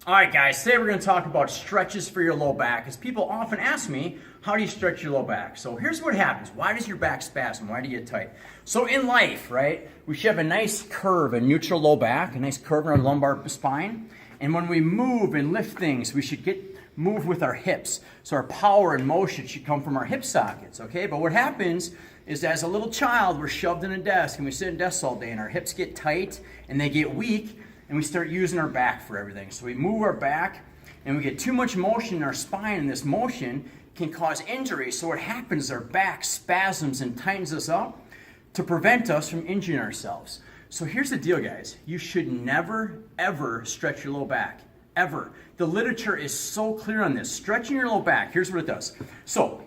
All right, guys, today we're going to talk about stretches for your low back, because people often ask me, how do you stretch your low back? So here's what happens. Why does your back spasm? Why do you get tight? So in life, right, we should have a nice curve, a neutral low back, a nice curve in our lumbar spine. And when we move and lift things, we should move with our hips. So our power and motion should come from our hip sockets, okay? But what happens is, as a little child, we're shoved in a desk and we sit in desks all day and our hips get tight and they get weak, and we start using our back for everything. So we move our back and we get too much motion in our spine, and this motion can cause injury. So what happens is our back spasms and tightens us up to prevent us from injuring ourselves. So here's the deal, guys. You should never, ever stretch your low back, ever. The literature is so clear on this. Stretching your low back, here's what it does. So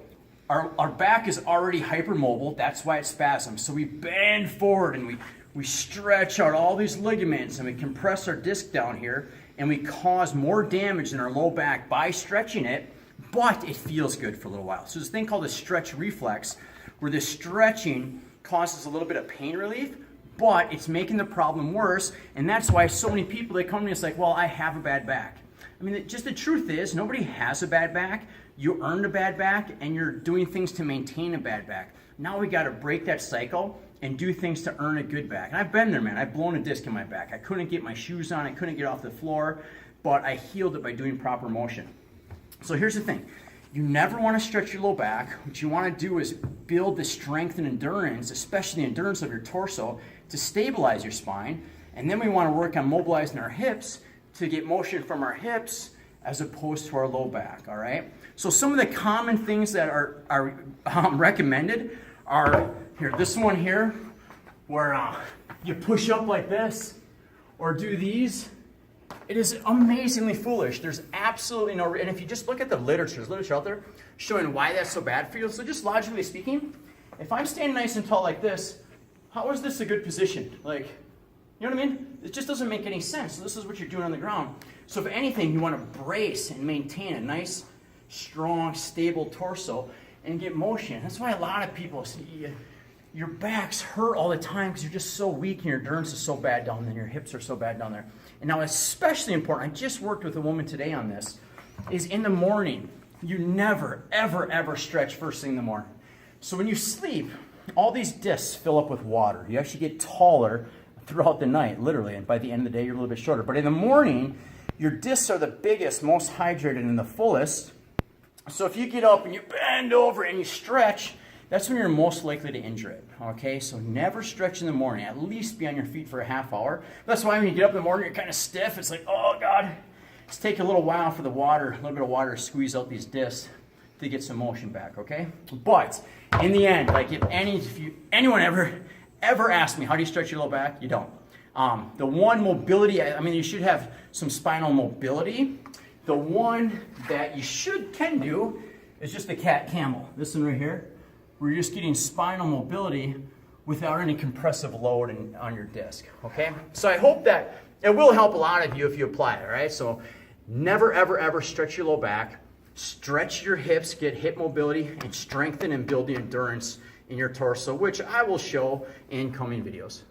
our back is already hypermobile. That's why it spasms. So we bend forward and we stretch out all these ligaments and we compress our disc down here, and we cause more damage in our low back by stretching it, but it feels good for a little while. So there's a thing called a stretch reflex, where the stretching causes a little bit of pain relief, but it's making the problem worse. And that's why so many people, they come to me, it's like, well, I have a bad back. I mean, just the truth is, nobody has a bad back. You earned a bad back, and you're doing things to maintain a bad back. Now we got to break that cycle and do things to earn a good back. And I've been there, man. I've blown a disc in my back. I couldn't get my shoes on. I couldn't get off the floor, but I healed it by doing proper motion. So here's the thing. You never want to stretch your low back. What you want to do is build the strength and endurance, especially the endurance of your torso, to stabilize your spine. And then we want to work on mobilizing our hips to get motion from our hips as opposed to our low back, all right? So some of the common things that are recommended are, here, this one here, where you push up like this, or do these. It is amazingly foolish. There's absolutely no, and if you just look at the literature, there's literature out there showing why that's so bad for you. So just logically speaking, if I'm standing nice and tall like this, how is this a good position? Like, you know what I mean? It just doesn't make any sense. So this is what you're doing on the ground. So if anything, you want to brace and maintain a nice, strong, stable torso and get motion. That's why a lot of people see your backs hurt all the time, because you're just so weak and your endurance is so bad down there, your hips are so bad down there. And now, especially important, I just worked with a woman today on this, is in the morning, you never, ever, ever stretch first thing in the morning. So when you sleep, all these discs fill up with water. You actually get taller throughout the night, literally, and by the end of the day, you're a little bit shorter. But in the morning, your discs are the biggest, most hydrated, and the fullest. So if you get up and you bend over and you stretch, that's when you're most likely to injure it, okay? So never stretch in the morning. At least be on your feet for a half hour. That's why when you get up in the morning, you're kind of stiff. It's like, oh, God. It's take a little while for the water, a little bit of water to squeeze out these discs to get some motion back, okay? But in the end, like if anyone ever asks me, how do you stretch your low back? You don't. The one mobility, I mean, you should have some spinal mobility. The one that you can do is just the cat-camel. This one right here, where you're just getting spinal mobility without any compressive load on your disc, okay? So I hope that it will help a lot of you if you apply it, all right? So never, ever, ever stretch your low back. Stretch your hips, get hip mobility, and strengthen and build the endurance in your torso, which I will show in coming videos.